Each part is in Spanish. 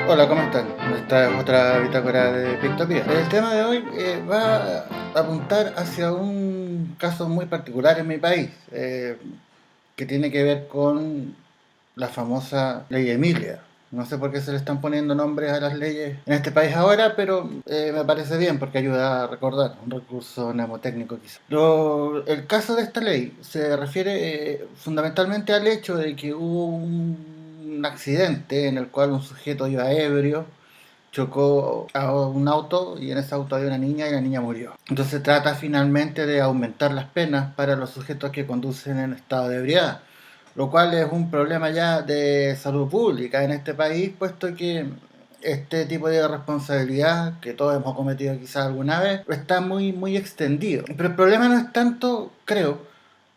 Hola, ¿cómo están? Esta es otra bitácora de Pictopía. El tema de hoy va a apuntar hacia un caso muy particular en mi país, que tiene que ver con la famosa Ley Emilia. No sé por qué se le están poniendo nombres a las leyes en este país ahora, pero me parece bien porque ayuda a recordar, un recurso mnemotécnico quizá. El caso de esta ley se refiere fundamentalmente al hecho de que hubo un accidente en el cual un sujeto iba ebrio, chocó a un auto y en ese auto había una niña y la niña murió. Entonces se trata finalmente de aumentar las penas para los sujetos que conducen en estado de ebriedad, lo cual es un problema ya de salud pública en este país, puesto que este tipo de responsabilidad que todos hemos cometido quizás alguna vez está muy extendido. Pero el problema no es tanto, creo,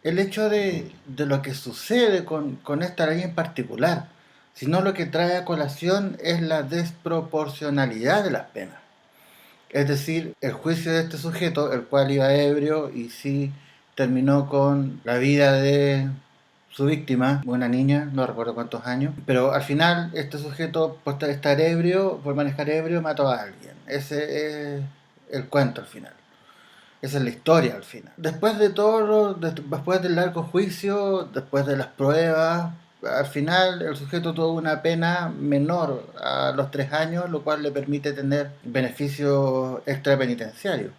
el hecho de lo que sucede con esta ley en particular, sino lo que trae a colación es la desproporcionalidad de las penas. Es decir, el juicio de este sujeto, el cual iba ebrio y sí terminó con la vida de su víctima, una niña, no recuerdo cuántos años, pero al final este sujeto por estar ebrio, por manejar ebrio, mató a alguien. Ese es el cuento al final. Esa es la historia al final. Después de todo, después del largo juicio, después de las pruebas, al final el sujeto tuvo una pena menor a los 3 años, lo cual le permite tener beneficios extrapenitenciarios.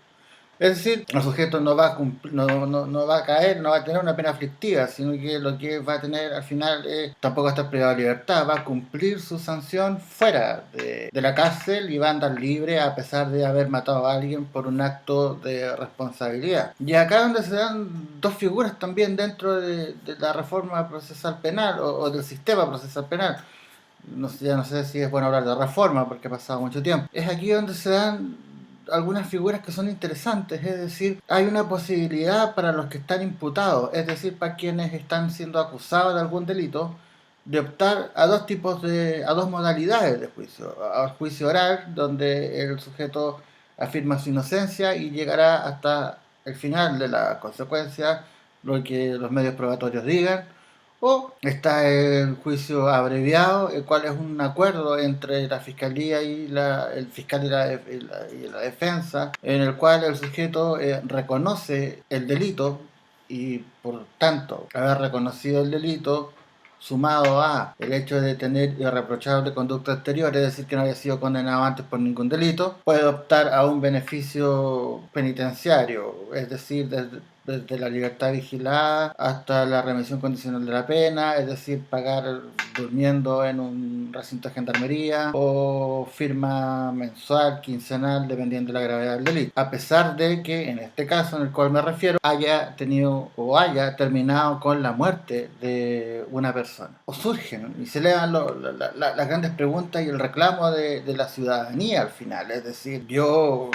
Es decir, el sujeto no va a no va a caer, no va a tener una pena aflictiva, sino que lo que va a tener al final es tampoco estar privado de libertad, va a cumplir su sanción fuera de la cárcel y va a andar libre a pesar de haber matado a alguien por un acto de responsabilidad. Y acá donde se dan dos figuras también dentro de la reforma procesal penal o del sistema procesal penal. No sé, ya no sé si es bueno hablar de reforma porque ha pasado mucho tiempo. Es aquí donde se dan algunas figuras que son interesantes, es decir, hay una posibilidad para los que están imputados, es decir, para quienes están siendo acusados de algún delito, de optar a a dos modalidades de juicio. Al juicio oral, donde el sujeto afirma su inocencia y llegará hasta el final de la consecuencia, lo que los medios probatorios digan, o está el juicio abreviado, el cual es un acuerdo entre la fiscalía y el fiscal y la defensa, en el cual el sujeto reconoce el delito y por tanto haber reconocido el delito sumado a el hecho de tener irreprochable conducta exterior, es decir, que no haya sido condenado antes por ningún delito, puede optar a un beneficio penitenciario, es decir, desde la libertad vigilada hasta la remisión condicional de la pena, es decir, pagar durmiendo en un recinto de gendarmería o firma mensual, quincenal, dependiendo de la gravedad del delito. A pesar de que en este caso en el cual me refiero haya tenido o haya terminado con la muerte de una persona. O surgen y se elevan las grandes preguntas y el reclamo de la ciudadanía al final. Es decir, yo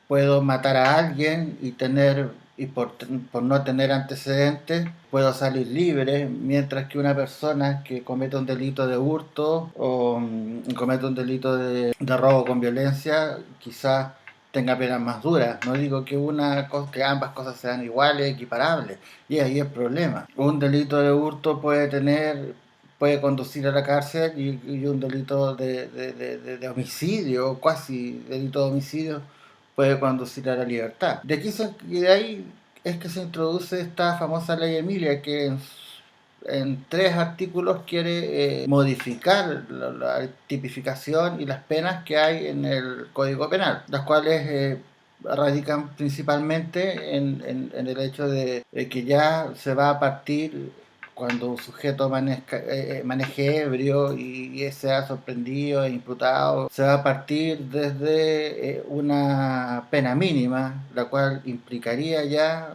puedo matar a alguien y por no tener antecedentes puedo salir libre, mientras que una persona que comete un delito de hurto o comete un delito de robo con violencia quizás tenga penas más duras. No digo que ambas cosas sean iguales, equiparables, y ahí el problema. Un delito de hurto puede conducir a la cárcel y un delito de homicidio, casi delito de homicidio, puede conducir a la libertad. Y de ahí es que se introduce esta famosa ley Emilia, que en 3 artículos quiere modificar la tipificación y las penas que hay en el Código Penal, las cuales radican principalmente en el hecho de que ya se va a partir cuando un sujeto maneje ebrio y sea sorprendido e imputado, se va a partir desde una pena mínima, la cual implicaría ya,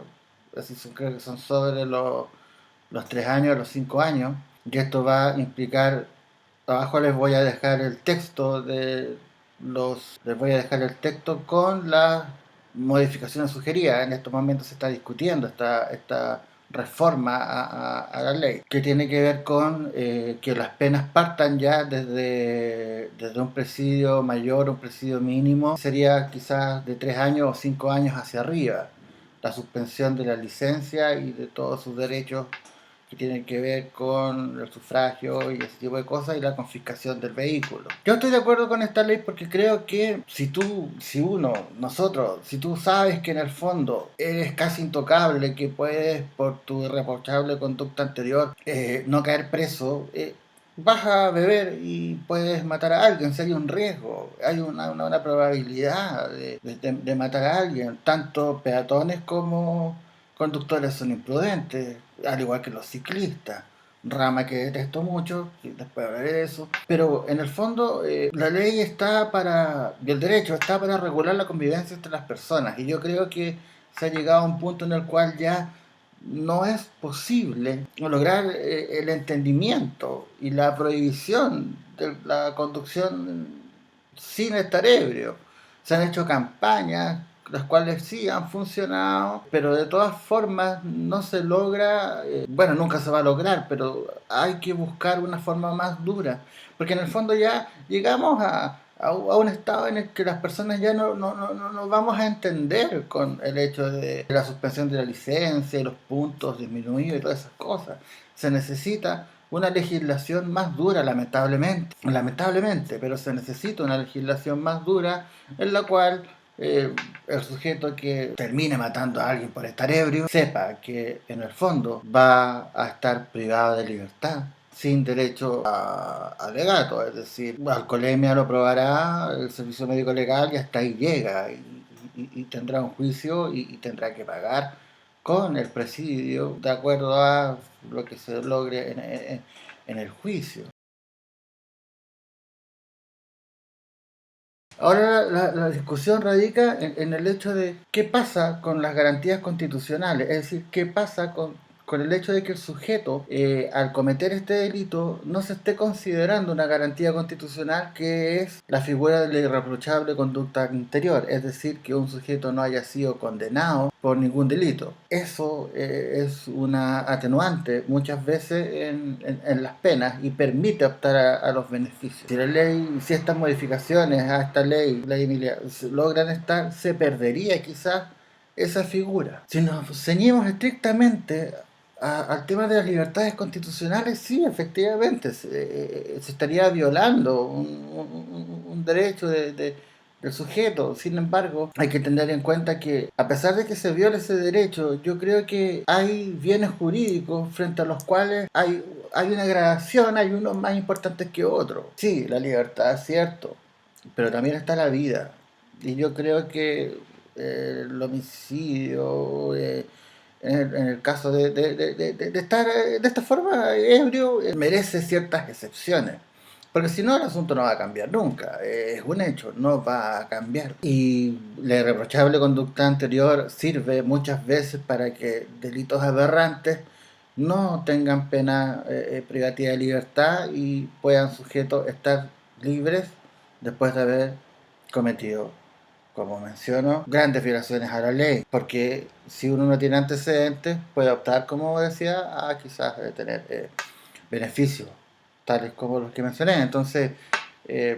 así creo que son sobre los 3 años, los 5 años, y esto va a implicar, abajo les voy a dejar el texto con las modificaciones sugeridas. En estos momentos se está discutiendo esta reforma a la ley, que tiene que ver con que las penas partan ya desde un presidio mayor, un presidio mínimo, sería quizás de 3 años o 5 años hacia arriba, la suspensión de la licencia y de todos sus derechos que tienen que ver con el sufragio y ese tipo de cosas y la confiscación del vehículo. Yo estoy de acuerdo con esta ley porque creo que si tú sabes que en el fondo eres casi intocable, que puedes por tu irreprochable conducta anterior no caer preso, vas a beber y puedes matar a alguien, si hay un riesgo, hay una probabilidad de matar a alguien, tanto peatones como conductores son imprudentes, al igual que los ciclistas. Rama que detesto mucho, y después hablaré de eso. Pero en el fondo, la ley está para, y el derecho está para regular la convivencia entre las personas. Y yo creo que se ha llegado a un punto en el cual ya no es posible lograr el entendimiento y la prohibición de la conducción sin estar ebrio. Se han hecho campañas, las cuales sí han funcionado, pero de todas formas no se logra, bueno, nunca se va a lograr, pero hay que buscar una forma más dura, porque en el fondo ya llegamos a un estado en el que las personas ya no vamos a entender con el hecho de la suspensión de la licencia y los puntos disminuidos y todas esas cosas. Se necesita una legislación más dura, lamentablemente, pero se necesita una legislación más dura en la cual el sujeto que termine matando a alguien por estar ebrio sepa que en el fondo va a estar privado de libertad sin derecho a alegato, es decir, alcoholemia lo probará el servicio médico legal y hasta ahí llega y tendrá un juicio y tendrá que pagar con el presidio de acuerdo a lo que se logre en el juicio. Ahora la discusión radica en el hecho de qué pasa con las garantías constitucionales, es decir, qué pasa con el hecho de que el sujeto, al cometer este delito, no se esté considerando una garantía constitucional que es la figura de la irreprochable conducta anterior, es decir, que un sujeto no haya sido condenado por ningún delito. Eso es una atenuante muchas veces en las penas y permite optar a los beneficios. Si la ley, si estas modificaciones a esta ley Emilia, logran estar, se perdería quizás esa figura. Si nos ceñimos estrictamente al tema de las libertades constitucionales, sí, efectivamente, se estaría violando un derecho del sujeto. Sin embargo, hay que tener en cuenta que a pesar de que se viole ese derecho, yo creo que hay bienes jurídicos frente a los cuales hay una gradación, hay unos más importantes que otros. Sí, la libertad es cierto, pero también está la vida. Y yo creo que el homicidio, en el caso de estar de esta forma ebrio, merece ciertas excepciones. Porque si no, el asunto no va a cambiar nunca. Es un hecho, no va a cambiar. Y la irreprochable conducta anterior sirve muchas veces para que delitos aberrantes no tengan pena privativa de libertad y puedan sujetos estar libres después de haber cometido, como menciono, grandes violaciones a la ley, porque si uno no tiene antecedentes, puede optar, como decía, a quizás tener beneficios, tales como los que mencioné. Entonces, eh,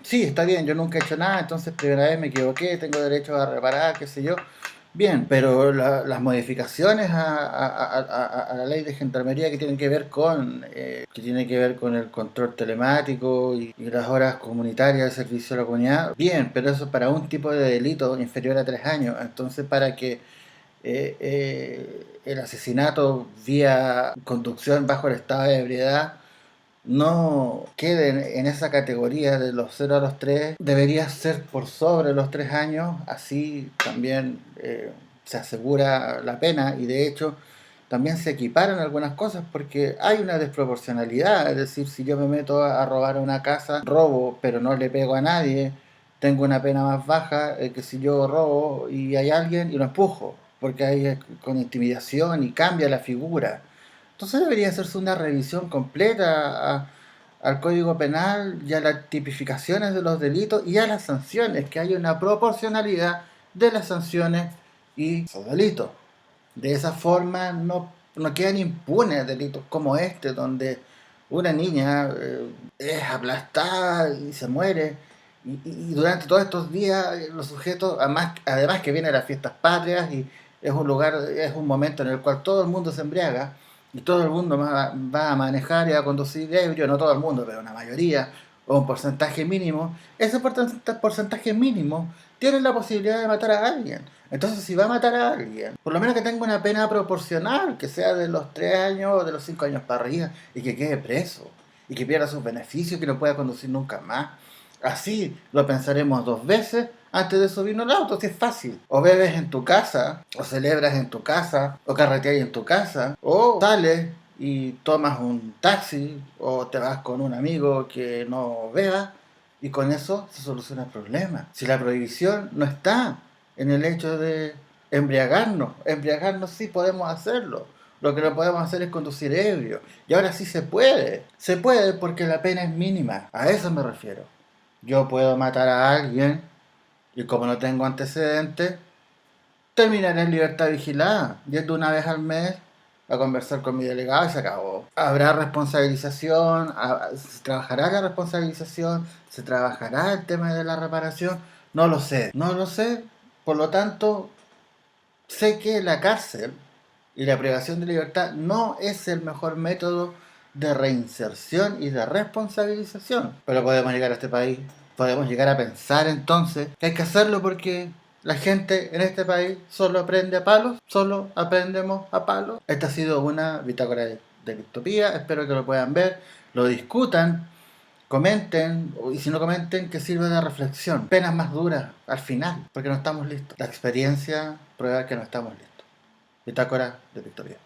sí, está bien, yo nunca he hecho nada, entonces primera vez me equivoqué, tengo derecho a reparar, qué sé yo. Bien, pero las modificaciones a la ley de gendarmería que tiene que ver con el control telemático y las horas comunitarias de servicio a la comunidad, bien, pero eso para un tipo de delito inferior a 3 años. Entonces, para que el asesinato vía conducción bajo el estado de ebriedad no queden en esa categoría de los 0 a los 3, debería ser por sobre los 3 años, así también se asegura la pena y de hecho también se equiparan algunas cosas porque hay una desproporcionalidad, es decir, si yo me meto a robar una casa, robo pero no le pego a nadie, tengo una pena más baja que si yo robo y hay alguien y lo empujo, porque ahí es con intimidación y cambia la figura. Entonces debería hacerse una revisión completa al Código Penal y a las tipificaciones de los delitos y a las sanciones, que haya una proporcionalidad de las sanciones y los delitos. De esa forma no quedan impunes delitos como este, donde una niña es aplastada y se muere. Y durante todos estos días los sujetos, además que vienen las fiestas patrias y es un lugar, es un momento en el cual todo el mundo se embriaga, y todo el mundo va a manejar y a conducir ebrio, no todo el mundo, pero una mayoría, o un porcentaje mínimo, ese porcentaje mínimo tiene la posibilidad de matar a alguien. Entonces, si va a matar a alguien, por lo menos que tenga una pena proporcional, que sea de los 3 años o de los 5 años para arriba, y que quede preso, y que pierda sus beneficios, que no pueda conducir nunca más. Así lo pensaremos 2 veces antes de subirnos al auto, si es fácil. O bebes en tu casa, o celebras en tu casa, o carreteas en tu casa, o sales y tomas un taxi, o te vas con un amigo que no beba, y con eso se soluciona el problema. Si la prohibición no está en el hecho de embriagarnos sí podemos hacerlo. Lo que no podemos hacer es conducir ebrio. Y ahora sí se puede porque la pena es mínima, a eso me refiero. Yo puedo matar a alguien y como no tengo antecedentes, terminaré en libertad vigilada, yendo una vez al mes a conversar con mi delegado y se acabó. Habrá responsabilización, se trabajará la responsabilización, se trabajará el tema de la reparación, no lo sé, no lo sé, por lo tanto, sé que la cárcel y la privación de libertad no es el mejor método de reinserción y de responsabilización. Pero podemos llegar a este país, podemos llegar a pensar entonces que hay que hacerlo porque la gente en este país solo aprende a palos, solo aprendemos a palos. Esta ha sido una bitácora de Criptopía, espero que lo puedan ver, lo discutan, comenten, y si no comenten, que sirva de reflexión. Penas más duras al final, porque no estamos listos. La experiencia prueba que no estamos listos. Bitácora de Victoria.